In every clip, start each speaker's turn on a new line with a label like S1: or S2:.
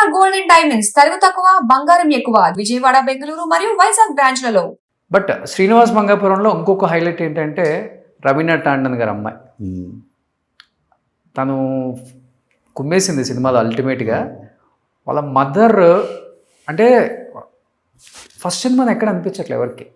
S1: AR Gold and Diamonds తరుగు తక్కువ బంగారం ఎక్కువ విజయవాడ బెంగళూరు మరియు వైజాగ్ బ్రాంచ్లలో.
S2: బట్ శ్రీనివాస్ మంగాపురంలో ఇంకొక హైలైట్ ఏంటంటే రవీనా టాండన్ గారి అమ్మాయి తను కుమ్మేసింది సినిమాలో అల్టిమేట్గా. వాళ్ళ మదర్ అంటే ఫస్ట్ సినిమాని ఎక్కడ అనిపించట్లే ఎవరికి.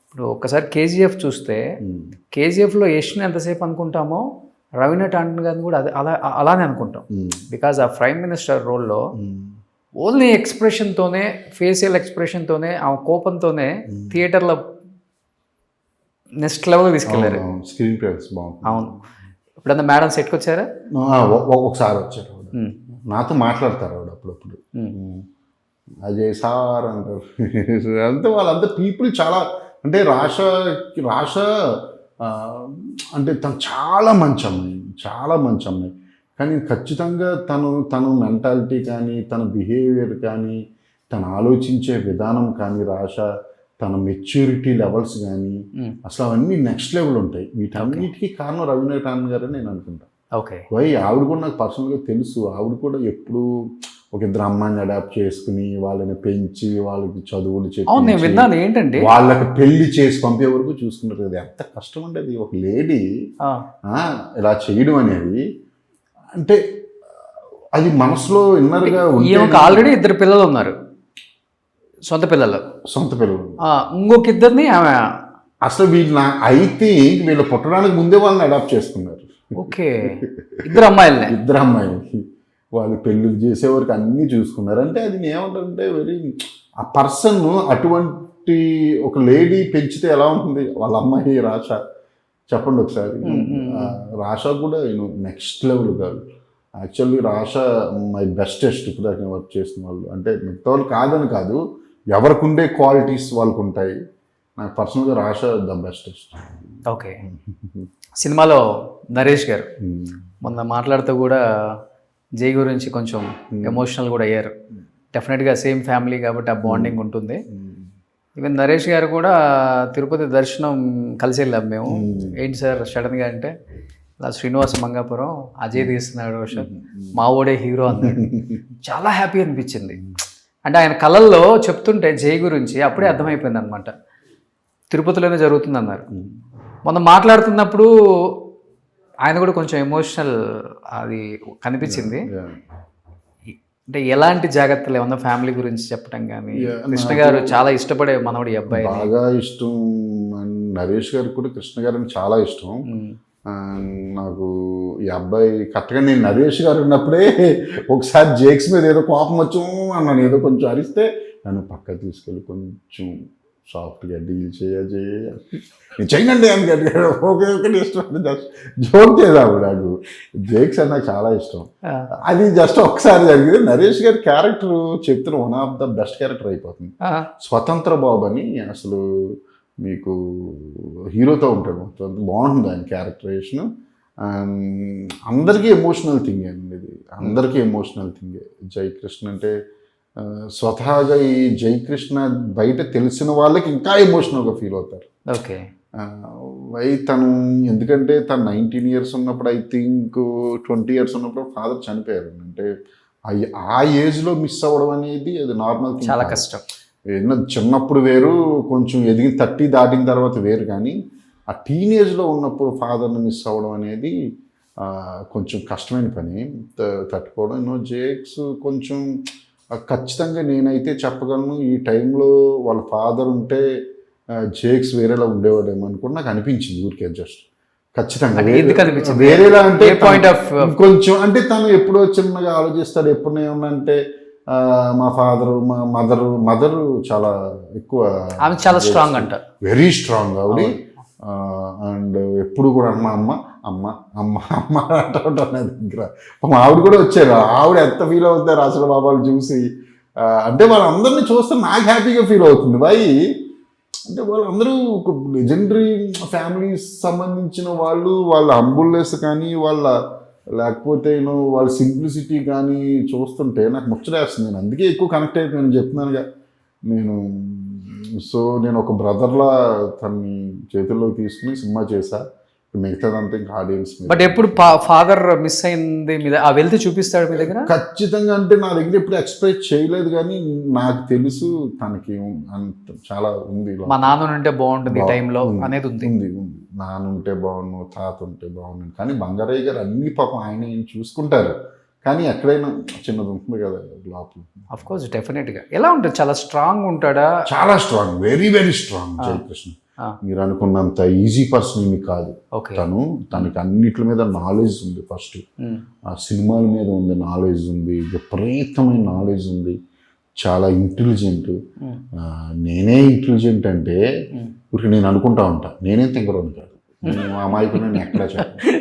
S2: ఇప్పుడు ఒక్కసారి కేజీఎఫ్ చూస్తే కేజీఎఫ్లో యష్ని ఎంతసేపు అనుకుంటామో రవీనా టాండన్ గారిని కూడా అలానే అనుకుంటాం. బికాజ్ ఆ ప్రైమ్ మినిస్టర్ రోల్లో ఓన్లీ ఎక్స్ప్రెషన్తోనే, ఫేషియల్ ఎక్స్ప్రెషన్తోనే, ఆ కోపంతోనే థియేటర్లో నెక్స్ట్ లెవెల్ తీసుకెళ్లారు.
S3: స్క్రీన్ ప్లేస్ బాగుంది.
S2: అవును. ఇప్పుడంతా మేడం సెట్కి వచ్చారా?
S3: ఒకసారి వచ్చారు, నాతో మాట్లాడతారు ఆవిడ అప్పుడప్పుడు. అజయ్ సార్ అంటారు. అంతే వాళ్ళంతా పీపుల్ చాలా, అంటే రాష అంటే తను చాలా మంచి అమ్మాయి. కానీ ఖచ్చితంగా తను మెంటాలిటీ కానీ, తన బిహేవియర్ కానీ, తను ఆలోచించే విధానం కానీ, తన మెచ్యూరిటీ లెవెల్స్ కానీ అసలు అవన్నీ నెక్స్ట్ లెవెల్ ఉంటాయి. వీటన్నిటికీ కారణం రవీనా టాండన్ గారని నేను అనుకుంటాను.
S2: ఓకే.
S3: ఆవిడ కూడా నాకు పర్సనల్గా తెలుసు. ఆవిడ కూడా ఎప్పుడు ఒక ఇద్దరు అమ్మాయిని అడాప్ట్ చేసుకుని వాళ్ళని పెంచి వాళ్ళకి చదువులు
S2: చెప్పి ఏంటంటే
S3: వాళ్ళకి పెళ్లి చేసి పంపే వరకు చూసుకున్నారు కదా. ఎంత కష్టం ఉండేది ఒక లేడీ ఇలా చేయడం అనేది. అంటే అది మనసులో ఇన్నర్గా
S2: ఆల్రెడీ ఇద్దరు పిల్లలు ఉన్నారు, సొంత పిల్లలు. ఇంకొక ఇద్దరిని ఆమె
S3: అసలు అయితే వీళ్ళు పుట్టడానికి ముందే వాళ్ళని అడాప్ట్ చేసుకున్నారు.
S2: ఓకే. ఇద్దరు అమ్మాయిలకి
S3: వాళ్ళు పెళ్ళిళ్ళు చేసే వరకు అన్నీ చూసుకున్నారు. అంటే అది ఏమంటారంటే వెరీ ఆ పర్సన్ అటువంటి ఒక లేడీ పెంచితే ఎలా ఉంటుంది. వాళ్ళ అమ్మాయి రాష చెప్పండి ఒకసారి. రాష కూడా నెక్స్ట్ లెవెల్ కాదు. యాక్చువల్లీ రాష మై బెస్టెస్ట్ ఇప్పుడు దాకా వర్క్ చేసిన వాళ్ళు. అంటే మిగతా వాళ్ళు కాదని కాదు, ఎవరికి ఉండే క్వాలిటీస్ వాళ్ళకు ఉంటాయి. నాకు పర్సనల్గా రాష ద బెస్టెస్ట్.
S2: ఓకే. సినిమాలో నరేష్ గారు మొన్న మాట్లాడుతూ కూడా జై గురించి కొంచెం ఎమోషనల్ కూడా అయ్యారు. డెఫినెట్గా సేమ్ ఫ్యామిలీ కాబట్టి ఆ బాండింగ్ ఉంటుంది. ఈవెన్ నరేష్ గారు కూడా తిరుపతి దర్శనం కలిసి వెళ్ళాం మేము. ఏంటి సార్ సడన్గా అంటే ఇలా శ్రీనివాస్ మంగాపురం అజయ్ తీస్తున్నాడు, మా ఓడే హీరో అన్నాడు. చాలా హ్యాపీ అనిపించింది. అంటే ఆయన కళల్లో చెప్తుంటే జై గురించి అప్పుడే అర్థమైపోయింది అనమాట, తిరుపతిలోనే జరుగుతుంది అన్నారు. మొన్న మాట్లాడుతున్నప్పుడు ఆయన కూడా కొంచెం ఎమోషనల్ అది కనిపించింది. అంటే ఎలాంటి జాగ్రత్తలు ఏమన్నా ఫ్యామిలీ గురించి చెప్పడం కానీ. కృష్ణ గారు చాలా ఇష్టపడే మనవడు ఈ అబ్బాయి,
S3: బాగా ఇష్టం. నరేష్ గారికి కూడా కృష్ణ గారిని చాలా ఇష్టం. నాకు ఈ అబ్బాయి కరెక్ట్గా నేను నరేష్ గారు ఉన్నప్పుడే ఒకసారి జేక్స్ మీద ఏదో కోపం వచ్చు అన్నాను, ఏదో కొంచెం అరిస్తే నన్ను పక్క తీసుకెళ్ళి కొంచెం సాఫ్ట్గా డీల్ చేయండి అని గట్టిగా ఓకే ఇష్టం జోక్ చేసాము. నాకు జేక్స్ అని నాకు చాలా ఇష్టం. అది జస్ట్ ఒకసారి జరిగింది. నరేష్ గారి క్యారెక్టర్ చెప్తున్న one of the best character అయిపోతుంది. స్వతంత్ర బాబు అని అసలు మీకు హీరోతో ఉంటాడు, బాగుంటుంది ఆయన క్యారెక్టరైజేషన్. అందరికీ ఎమోషనల్ థింగే అండి ఇది, అందరికీ ఎమోషనల్ థింగే. జయకృష్ణ అంటే స్వతహాగా ఈ జయకృష్ణ బయట తెలిసిన వాళ్ళకి ఇంకా ఎమోషనల్గా ఫీల్ అవుతారు.
S2: ఓకే.
S3: తను ఎందుకంటే తను 19 years ఉన్నప్పుడు, ఐ థింక్ 20 years ఉన్నప్పుడు ఫాదర్ చనిపోయారు. అంటే ఆ ఏజ్లో మిస్ అవ్వడం అనేది అది నార్మల్ థింగ్,
S2: చాలా కష్టం.
S3: చిన్నప్పుడు వేరు, కొంచెం ఎదిగి 30 దాటిన తర్వాత వేరు. కానీ ఆ టీనేజ్లో ఉన్నప్పుడు ఫాదర్ని మిస్ అవ్వడం అనేది కొంచెం కష్టమైన పని, తట్టుకోవడం. జేక్స్ కొంచెం ఖచ్చితంగా నేనైతే చెప్పగలను, ఈ టైంలో వాళ్ళ ఫాదర్ ఉంటే జేక్స్ వేరేలా ఉండేవాడేమో అనుకుంటే నాకు అనిపించింది ఊరికే. జస్ట్ ఖచ్చితంగా వేరేలా అంటే
S2: పాయింట్ ఆఫ్
S3: కొంచెం అంటే తను ఎప్పుడో చిన్నగా ఆలోచిస్తాడు. ఎప్పుడు ఏమన్నంటే మా ఫాదరు, మా మదరు చాలా ఎక్కువ,
S2: చాలా స్ట్రాంగ్ అంట,
S3: వెరీ స్ట్రాంగ్ ఆవిడ. అండ్ ఎప్పుడు కూడా అమ్మ అమ్మ అమ్మ అమ్మ అమ్మ అంటుంటాను దగ్గర. ఆవిడ కూడా వచ్చారు. ఆవిడ ఎంత ఫీల్ అవుతారు అసలు బాబాలు చూసి. అంటే వాళ్ళందరినీ చూస్తే నాకు హ్యాపీగా ఫీల్ అవుతుంది. అంటే వాళ్ళందరూ ఒక లెజెండరీ ఫ్యామిలీస్ సంబంధించిన వాళ్ళు. వాళ్ళ హంబుల్నెస్ కానీ, లేకపోతే వాళ్ళ సింప్లిసిటీ కానీ చూస్తుంటే నాకు ముచ్చటేస్తుంది. నేను అందుకే ఎక్కువ కనెక్ట్ అయిపోయాను చెప్తున్నానుగా. నేను ఒక బ్రదర్లా తన్ని చేతుల్లోకి తీసుకుని సినిమా చేశా. మిగతాదంతా ఇంకా ఆడియన్స్ మీద.
S2: బట్ ఎప్పుడు ఫాదర్ మిస్ అయింది మీద ఆ వెళ్తే చూపిస్తాడు మీ దగ్గర?
S3: ఖచ్చితంగా అంటే నా దగ్గర ఎప్పుడు ఎక్స్ప్రెస్ చేయలేదు, కానీ నాకు తెలుసు తనకి అంత చాలా ఉంది.
S2: మా నాన్న ఉంటే బాగుంటుంది ఈ టైంలో అనేది ఉంది.
S3: ఉంది నాన్న ఉంటే బాగుండు, తాత ఉంటే బాగుండు, కానీ బంగారయ్య గారు అన్ని పాపం ఆయన చూసుకుంటారు, కానీ ఎక్కడైనా చిన్నది ఉంటుంది కదా లోపల.
S2: అఫ్ కోర్స్ డెఫినెట్గా. ఎలా ఉంటుంది? చాలా స్ట్రాంగ్ ఉంటాడా?
S3: చాలా strong, very very strong Jayakrishna. మీరు అనుకున్నంత ఈజీ పర్సన్ ఏమి కాదు తనకి అన్నిటి మీద నాలెడ్జ్ ఉంది. ఫస్ట్ ఆ సినిమాల మీద ఉంది నాలెడ్జ్ ఉంది, విపరీతమైన నాలెడ్జ్ ఉంది, చాలా ఇంటెలిజెంట్. నేనే ఇంటెలిజెంట్ అంటే ఇప్పుడు నేను అనుకుంటా ఉంటా, నేనేం తింగరోని కాదు, అమాయకు నేను ఎక్కడా చెప్పను.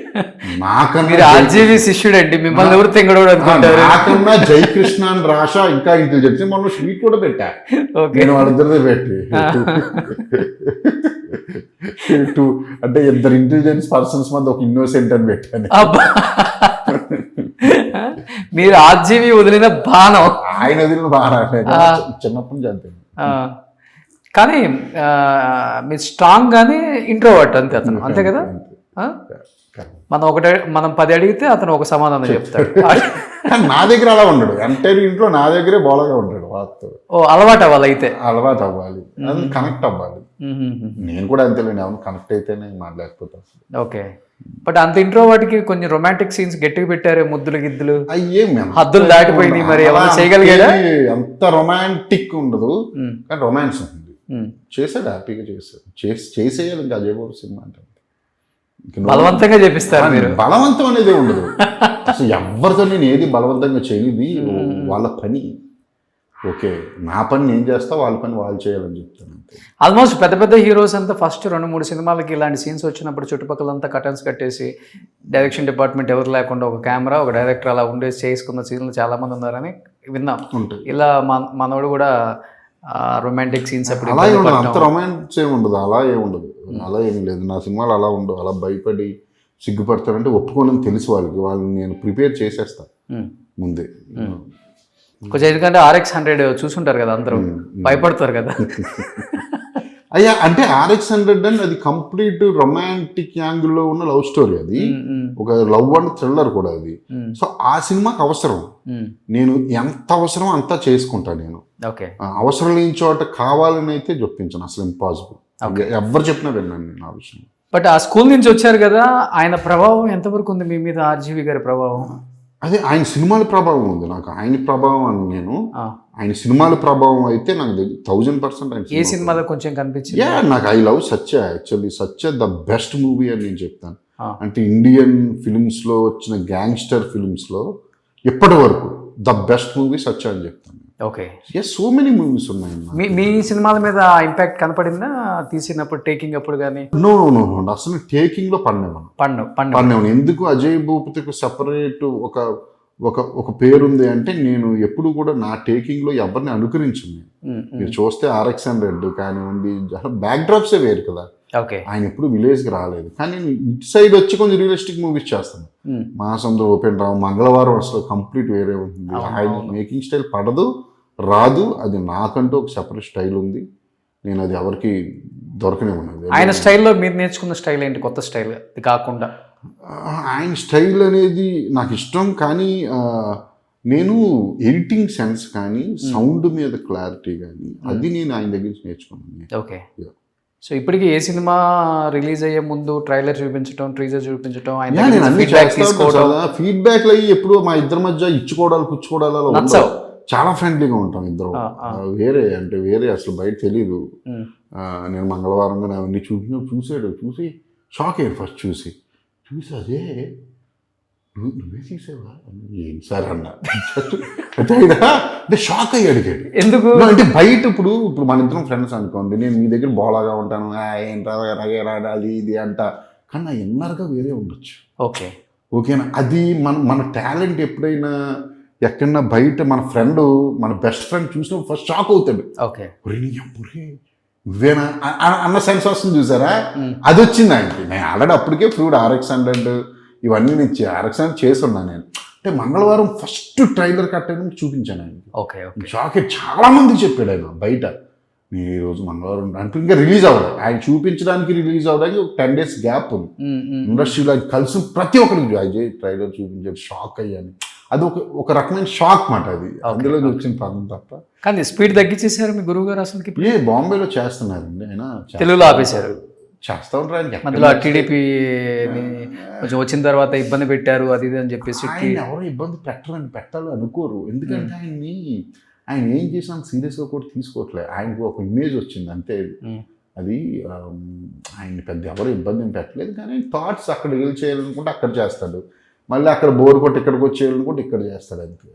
S3: నాకన్నా
S2: ఆర్జీవి శిష్యుడు అండి, మిమ్మల్ని ఎవరు తింగరోడు అనుకుంటారు?
S3: నాకన్నా జయకృష్ణ అని రాషా ఇంకా ఇంటెలిజెన్స్. మొన్న స్వీట్ కూడా పెట్టా నేను వాళ్ళిద్దరిదే పెట్టి అంటే ఇద్దరు ఇంటెలిజెన్స్ పర్సన్స్ మధ్య ఒక ఇన్నోసెంట్ అని పెట్టాను.
S2: మీరు ఆర్జీవి వదిలిన బాణం,
S3: ఆయన వదిలిన బాణం చిన్నప్పటి నుంచి అంతే.
S2: కానీ మీరు స్ట్రాంగ్ గానే ఇంట్రోవర్ట్ అంతే అతను, అంతే కదా? మనం 10 అడిగితే అతను ఒక సమాధానం చెప్తాడు.
S3: నా దగ్గర అలా ఉండడు, ఎంటైర్ ఇంట్లో నా దగ్గరే బోలగా ఉంటాడు.
S2: అలవాటు అవ్వాలి, అయితే
S3: అలవాటు అవ్వాలి, అది కనెక్ట్ అవ్వాలి. నేను కూడా అంతేలేండి, అవును కనెక్ట్ అయితేనే మాట్లాడకపోతా.
S2: ఓకే. బట్ అంత ఇంట్రోవర్ట్కి కొంచెం రొమాంటిక్ సీన్స్ గట్టిగా పెట్టారు, ముద్దులు గిద్దులు హద్దులు దాటిపోయినాయి. మరి ఏమైనా చేయగలిగాడా?
S3: అంత రొమాంటిక్ ఉండదు, కానీ రొమాన్స్ ఉంటుంది. చేశాడు, హ్యాపీగా చేశాడు, చేసేయాలి. ఇంకా అజయ్ బాబు సినిమా అంటే
S2: బలవంతంగా చేపిస్తారు మీరు?
S3: బలవంతం అనేది ఉండదు అసలు, ఎవరితో నేను ఏది బలవంతంగా చేయనిది వాళ్ళ పని. ఓకే, నా పని నేను చేస్తా, వాళ్ళ పని వాళ్ళు చేయాలని చెప్తాను అంతే.
S2: ఆల్మోస్ట్ పెద్ద పెద్ద హీరోస్ అంతా ఫస్ట్ 2-3 సినిమాలకి ఇలాంటి సీన్స్ వచ్చినప్పుడు చుట్టుపక్కలంతా కటన్స్ కట్టేసి డైరెక్షన్ డిపార్ట్మెంట్ ఎవరు లేకుండా ఒక కెమెరా ఒక డైరెక్టర్ అలా ఉండేసి చేసుకున్న సీన్లు చాలా మంది ఉన్నారని విన్నాం. ఇలా మనోడు కూడా రొమాంటిక్ సీన్స్ అప్పుడు
S3: అంత రొమాన్స్ ఏమి ఉండదు, అలా ఏముండదు, అలా ఏం లేదు నా సినిమాలు. అలా ఉండవు, అలా భయపడి సిగ్గుపడతారంటే ఒప్పుకోనని తెలుసు వాళ్ళని నేను ప్రిపేర్ చేసేస్తా ముందే
S2: కొంచెం. ఎందుకంటే RX-100 చూసుంటారు కదా, అందరూ భయపడతారు కదా.
S3: అయ్యా అంటే RX-100 అంటే అది కంప్లీట్ రొమాంటిక్ యాంగిల్లో ఉన్న లవ్ స్టోరీ, అది ఒక లవ్ అండ్ థ్రిల్లర్ కూడా అది. సో ఆ సినిమాకి అవసరం, నేను ఎంత అవసరం అంతా చేసుకుంటా నేను. అవసరం లేని చోట కావాలని అయితే చెప్పించాను, అసలు ఇంపాసిబుల్. ఎవరు చెప్పినా విన్నాను నేను ఆ విషయం.
S2: బట్ ఆ స్కూల్ నుంచి వచ్చారు కదా, ఆయన ప్రభావం ఎంతవరకు ఉంది మీ మీద? ఆర్జీవి గారి ప్రభావం?
S3: అదే ఆయన సినిమాల ప్రభావం ఉంది నాకు, ఆయన ప్రభావం అని నేను ఆయన సినిమాల ప్రభావం అయితే నాకు 1000% ఆయన.
S2: ఏ సినిమాలో కొంచెం కనిపించింది?
S3: నాకు I love Satya, actually Satya the best movie అని నేను చెప్తాను. అంటే ఇండియన్ ఫిలిమ్స్ లో వచ్చిన గ్యాంగ్స్టర్ ఫిలిమ్స్ లో ఇప్పటి వరకు ద బెస్ట్ మూవీ సత్య అని చెప్తాను.
S2: ఓకే,
S3: సో మెనీ మూవీస్ ఉన్నాయి.
S2: మీ సినిమాల మీద ఇంపాక్ట్ కనపడిందా తీసినప్పుడు, టేకింగ్ అప్పుడు కానీ?
S3: నో అసలు టేకింగ్ లో పన్నేమను. ఎందుకు అజయ్ భూపతికి సెపరేట్ ఒక పేరుంది అంటే, నేను ఎప్పుడు కూడా నా టేకింగ్ లో ఎవరిని అనుకరించింది. మీరు చూస్తే RX-100 కానివ్వండి, బ్యాక్ డ్రాప్సే వేరు కదా. ఆయన ఎప్పుడు విలేజ్ కి రాలేదు, కానీ ఇటు సైడ్ వచ్చి కొంచెం రియలిస్టిక్ మూవీస్ చేస్తాను. మాసంలో ఓపెన్ రావు, మంగళవారం అసలు కంప్లీట్ వేరే ఉంటుంది. ఆయన మేకింగ్ స్టైల్ పడదు, రాదు, అది నాకంటూ ఒక సెపరేట్ స్టైల్ ఉంది. నేను అది ఎవరికి దొరకనే ఉన్నది.
S2: ఆయన స్టైల్లో మీరు నేర్చుకున్న స్టైల్ ఏంటి, కొత్త స్టైల్ ఇది కాకుండా?
S3: ఆయన స్టైల్ అనేది నాకు ఇష్టం, కానీ నేను ఎడిటింగ్ సెన్స్ కానీ సౌండ్ మీద క్లారిటీ కానీ అది నేను ఆయన దగ్గర నుంచి నేర్చుకున్నాను.
S2: ఓకే. సో ఇప్పటికి ఏ సినిమా రిలీజ్ అయ్యే ముందు ట్రైలర్ చూపించడం, టీజర్ చూపించడం,
S3: ఫీడ్బ్యాక్ అయ్యి ఎప్పుడు మా ఇద్దరి మధ్య ఇచ్చుకోవడాలు పుచ్చుకోవడాలు చాలా ఫ్రెండ్లీగా ఉంటాం ఇద్దరు. వేరే అసలు బయట తెలీదు. నేను మంగళవారంగా అవన్నీ చూసి షాక్ అయ్యాడు. ఫస్ట్ చూసి అదే నువ్వే తీసేవా ఏం సార్ అన్న అంటే షాక్ అయ్యి అడిగాడు.
S2: ఎందుకు
S3: అంటే బయట ఇప్పుడు మన ఇద్దరం ఫ్రెండ్స్ అనుకోండి, నేను మీ దగ్గర బోలాగా ఉంటాను, ఏంట్రా అది ఇది అంట, కానీ నా ఇన్నర్గా వేరే ఉండొచ్చు. ఓకేనా? అది మన టాలెంట్ ఎప్పుడైనా ఎక్కడన్నా బయట మన బెస్ట్ ఫ్రెండ్ చూసినప్పుడు ఫస్ట్ షాక్ అవుతాడు. నువ్వేనా అన్న సెన్స్ వస్తుంది చూసారా, అది వచ్చింది ఆయనకి. నేను ఆల్రెడీ అప్పటికే ప్రూవ్డ్ RX-100 ఇవన్నీ నేను RX-100 చేస్తున్నాను నేను. అంటే మంగళవారం ఫస్ట్ ట్రైలర్ కట్టడం చూపించాను ఆయనకి. షాక్ చాలా మందికి చెప్పాడు ఆయన బయట. నేను ఈ రోజు మంగళవారం అంటూ ఇంకా రిలీజ్ అవ్వదు. ఆయన చూపించడానికి రిలీజ్ అవ్వడానికి ఒక 10 days గ్యాప్ ఉంది. ఇండస్ట్రీలో అది కలిసి ప్రతి ఒక్కరికి అజయ్ ట్రైలర్ చూపించాడు, షాక్ అయ్యాను. అది ఒక రకమైన షాక్ మాట. అది అందులో వచ్చిన పదం తప్ప.
S2: కానీ స్పీడ్ తగ్గించేసారు మీ గురువు గారు అసలుకి.
S3: బాంబేలో చేస్తున్నారండి ఆయన,
S2: తెలుగులో ఆపేశారు.
S3: చేస్తా ఉంటారు. ఆయనకి
S2: మధ్యలో టీడీపీ కొంచెం వచ్చిన తర్వాత ఇబ్బంది పెట్టారు అది ఇది అని చెప్పేసి.
S3: ఆయన ఎవరో ఇబ్బంది పెట్టాలి అనుకోరు. ఎందుకంటే ఆయన ఏం చేసినా సీరియస్గా కూడా తీసుకోవట్లేదు. ఆయనకు ఒక ఇమేజ్ వచ్చింది అంతే. అది ఆయన పెద్ద ఎవరు ఇబ్బంది పెట్టలేదు. కానీ థాట్స్ అక్కడ చేయాలనుకుంటే అక్కడ చేస్తాడు, మళ్ళీ అక్కడ బోర్ కొట్టి ఇక్కడికి వచ్చేయాలనుకుంటే ఇక్కడ చేస్తాడు అంతే.